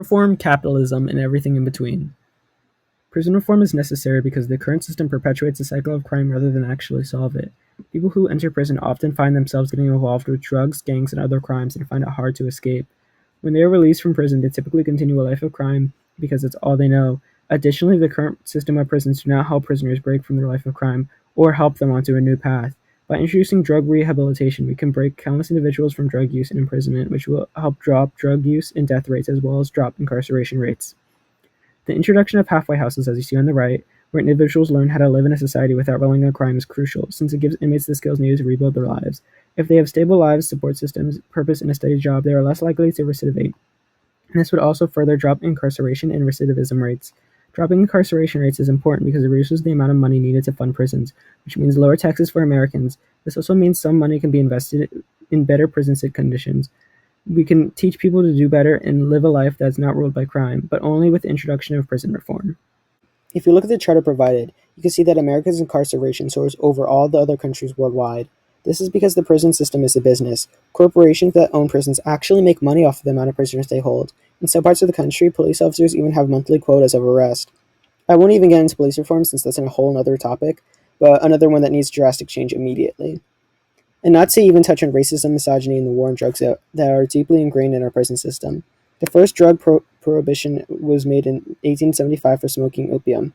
Reform, capitalism, and everything in between. Prison reform is necessary because the current system perpetuates a cycle of crime rather than actually solve it. People who enter prison often find themselves getting involved with drugs, gangs, and other crimes and find it hard to escape. When they are released from prison, they typically continue a life of crime because it's all they know. Additionally, the current system of prisons do not help prisoners break from their life of crime or help them onto a new path. By introducing drug rehabilitation, we can break countless individuals from drug use and imprisonment, which will help drop drug use and death rates as well as drop incarceration rates. The introduction of halfway houses, as you see on the right, where individuals learn how to live in a society without relying on crime, is crucial, since it gives inmates the skills needed to rebuild their lives. If they have stable lives, support systems, purpose, and a steady job, they are less likely to recidivate. And this would also further drop incarceration and recidivism rates. Dropping incarceration rates is important because it reduces the amount of money needed to fund prisons, which means lower taxes for Americans. This also means some money can be invested in better prison conditions. We can teach people to do better and live a life that's not ruled by crime, but only with the introduction of prison reform. If you look at the chart I provided, you can see that America's incarceration soars over all the other countries worldwide. This is because the prison system is a business. Corporations that own prisons actually make money off of the amount of prisoners they hold. In some parts of the country, police officers even have monthly quotas of arrest. I won't even get into police reform since that's a whole other topic, but another one that needs drastic change immediately. And not to even touch on racism, misogyny, and the war on drugs that are deeply ingrained in our prison system. The first drug prohibition was made in 1875 for smoking opium.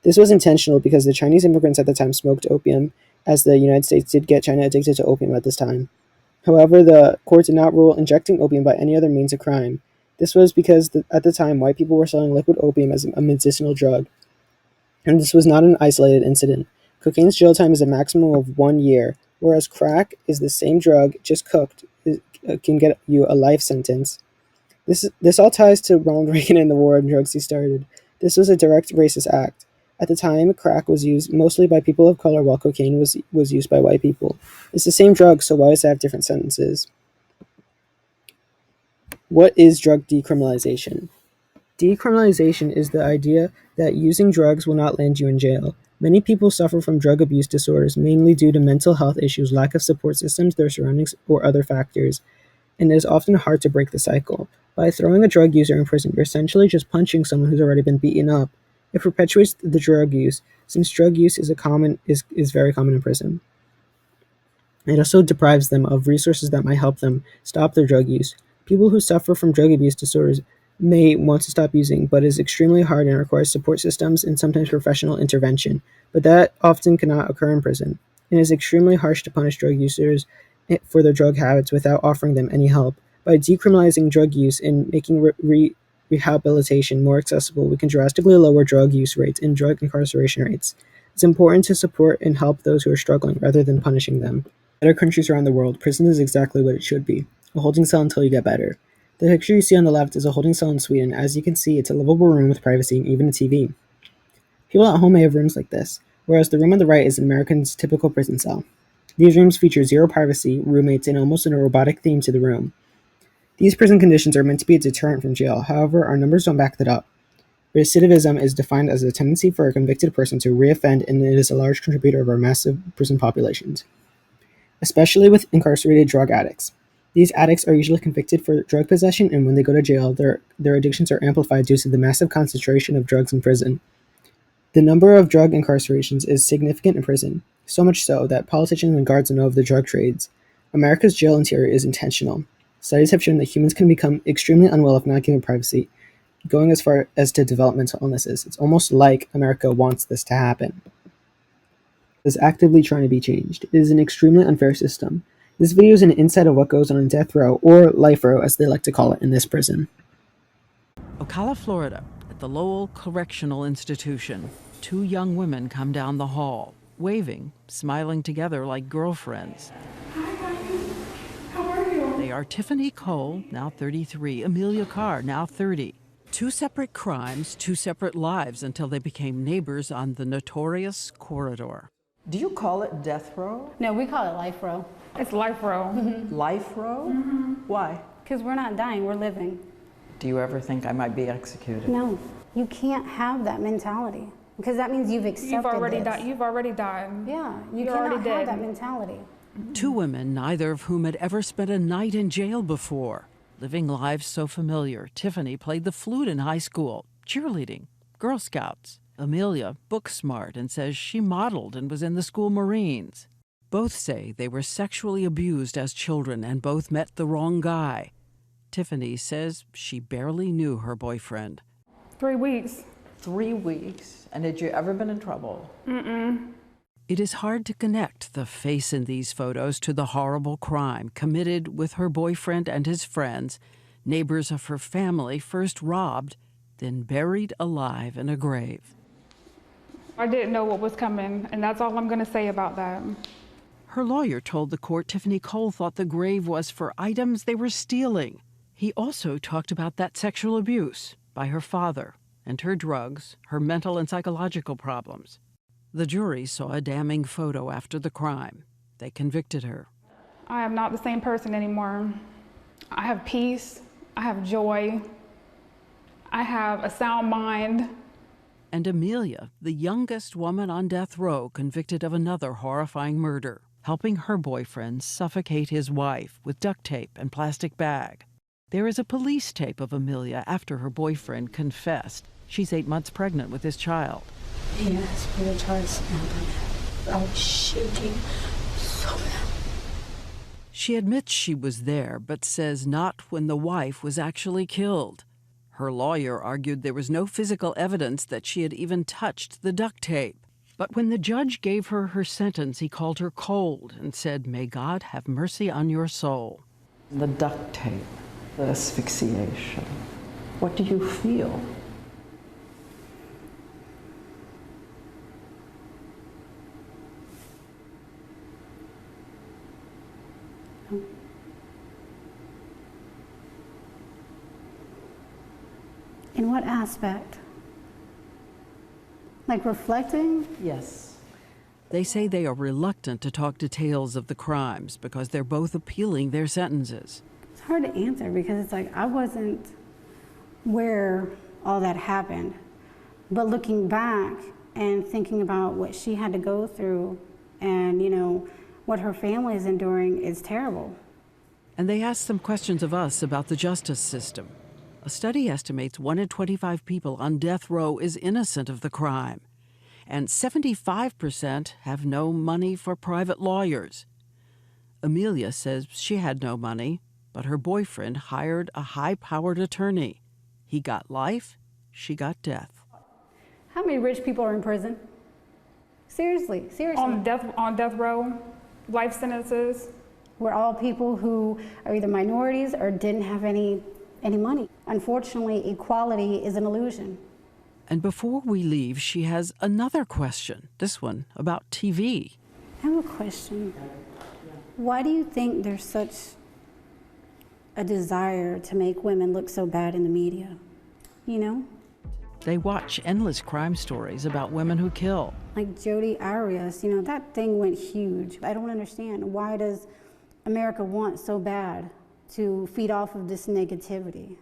This was intentional because the Chinese immigrants at the time smoked opium, as the United States did get China addicted to opium at this time. However, the court did not rule injecting opium by any other means a crime. This was because at the time, white people were selling liquid opium as a medicinal drug, and this was not an isolated incident. Cocaine's jail time is a maximum of 1 year, whereas crack is the same drug, just cooked, can get you a life sentence. This all ties to Ronald Reagan and the war on drugs he started. This was a direct racist act. At the time, crack was used mostly by people of color, while cocaine was used by white people. It's the same drug, so why does it have different sentences? What is drug decriminalization? Decriminalization is the idea that using drugs will not land you in jail. Many people suffer from drug abuse disorders mainly due to mental health issues, lack of support systems, their surroundings, or other factors, and it is often hard to break the cycle. By throwing a drug user in prison, you're essentially just punching someone who's already been beaten up. It perpetuates the drug use, since drug use is very common in prison. It also deprives them of resources that might help them stop their drug use. People who suffer from drug abuse disorders may want to stop using, but it is extremely hard and requires support systems and sometimes professional intervention. But that often cannot occur in prison. It is extremely harsh to punish drug users for their drug habits without offering them any help. By decriminalizing drug use and making rehabilitation more accessible, we can drastically lower drug use rates and drug incarceration rates. It's important to support and help those who are struggling rather than punishing them. In other countries around the world, prison is exactly what it should be, a holding cell until you get better. The picture you see on the left is a holding cell in Sweden. As you can see, it's a livable room with privacy and even a TV. People at home may have rooms like this, whereas the room on the right is an American's typical prison cell. These rooms feature zero privacy, roommates, and almost a robotic theme to the room. These prison conditions are meant to be a deterrent from jail. However, our numbers don't back that up. Recidivism is defined as a tendency for a convicted person to reoffend, and it is a large contributor of our massive prison populations, especially with incarcerated drug addicts. These addicts are usually convicted for drug possession, and when they go to jail, their addictions are amplified due to the massive concentration of drugs in prison. The number of drug incarcerations is significant in prison, so much so that politicians and guards know of the drug trades. America's jail interior is intentional. Studies have shown that humans can become extremely unwell if not given privacy, going as far as to develop mental illnesses. It's almost like America wants this to happen. It is actively trying to be changed. It is an extremely unfair system. This video is an insight of what goes on in death row, or life row as they like to call it, in this prison. Ocala, Florida, at the Lowell Correctional Institution. Two young women come down the hall, waving, smiling together like girlfriends. They are Tiffany Cole, now 33, Amelia Carr, now 30. Two separate crimes, two separate lives until they became neighbors on the notorious corridor. Do you call it death row? No, we call it life row. It's life row. Life row? Why? Because we're not dying, we're living. Do you ever think I might be executed? No, you can't have that mentality. Because that means you've accepted You've already this. died. You've already died. Yeah, you You're cannot already have dead. that mentality. Two women, neither of whom had ever spent a night in jail before. Living lives so familiar, Tiffany played the flute in high school, cheerleading, Girl Scouts. Amelia, book smart, and says she modeled and was in the school Marines. Both say they were sexually abused as children and both met the wrong guy. Tiffany says she barely knew her boyfriend. 3 weeks. 3 weeks? And had you ever been in trouble? It is hard to connect the face in these photos to the horrible crime committed with her boyfriend and his friends, neighbors of her family, first robbed, then buried alive in a grave. I didn't know what was coming, and that's all I'm going to say about that. Her lawyer told the court Tiffany Cole thought the grave was for items they were stealing. He also talked about that sexual abuse by her father and her drugs, her mental and psychological problems. The jury saw a damning photo after the crime. They convicted her. I am not the same person anymore. I have peace. I have joy. I have a sound mind. And Amelia, the youngest woman on death row, convicted of another horrifying murder, helping her boyfriend suffocate his wife with duct tape and plastic bag. There is a police tape of Amelia after her boyfriend confessed. She's 8 months pregnant with his child. He asked me to try to snap him. I was shaking so bad. She admits she was there, but says not when the wife was actually killed. Her lawyer argued there was no physical evidence that she had even touched the duct tape. But when the judge gave her her sentence, he called her cold and said, "May God have mercy on your soul." The duct tape, the asphyxiation. What do you feel? In what aspect? Like reflecting? Yes. They say they are reluctant to talk details of the crimes because they're both appealing their sentences. It's hard to answer because it's like I wasn't where all that happened. But looking back and thinking about what she had to go through and, what her family is enduring is terrible. And they asked some questions of us about the justice system. A study estimates 1 in 25 people on death row is innocent of the crime, and 75% have no money for private lawyers. Amelia says she had no money, but her boyfriend hired a high-powered attorney. He got life, she got death. How many rich people are in prison? Seriously. On death row, life sentences. We're all people who are either minorities or didn't have any money. Unfortunately, equality is an illusion. And before we leave, she has another question, this one about TV. I have a question. Why do you think there's such a desire to make women look so bad in the media? They watch endless crime stories about women who kill. Like Jodi Arias, that thing went huge. I don't understand. Why does America want so bad to feed off of this negativity?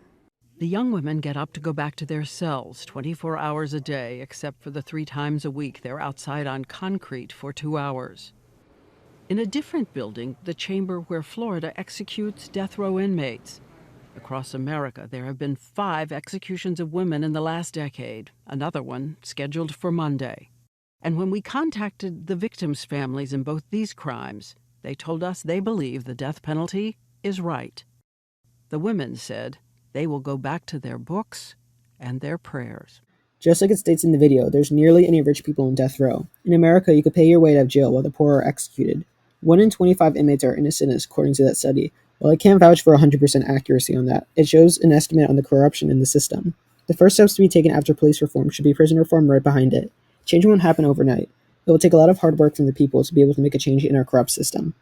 The young women get up to go back to their cells 24 hours a day, except for the 3 times a week they're outside on concrete for 2 hours. In a different building, the chamber where Florida executes death row inmates. Across America, there have been 5 executions of women in the last decade, another one scheduled for Monday. And when we contacted the victims' families in both these crimes, they told us they believe the death penalty is right. The women said they will go back to their books and their prayers. Just like it states in the video, there's nearly any rich people in death row. In America, you could pay your way out of jail while the poor are executed. 1 in 25 inmates are innocent, according to that study. While I can't vouch for 100% accuracy on that, it shows an estimate on the corruption in the system. The first steps to be taken after police reform should be prison reform right behind it. Change won't happen overnight. It will take a lot of hard work from the people to be able to make a change in our corrupt system.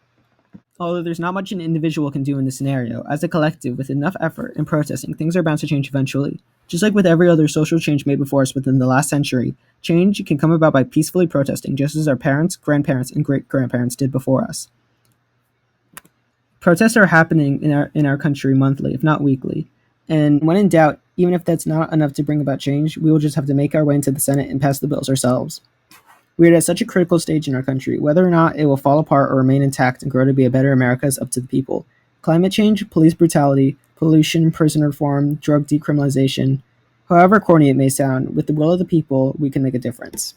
Although there's not much an individual can do in this scenario, as a collective, with enough effort and protesting, things are bound to change eventually. Just like with every other social change made before us within the last century, change can come about by peacefully protesting, just as our parents, grandparents, and great-grandparents did before us. Protests are happening in our country monthly, if not weekly. And when in doubt, even if that's not enough to bring about change, we will just have to make our way into the Senate and pass the bills ourselves. We are at such a critical stage in our country. Whether or not it will fall apart or remain intact and grow to be a better America is up to the people. Climate change, police brutality, pollution, prison reform, drug decriminalization. However corny it may sound, with the will of the people, we can make a difference.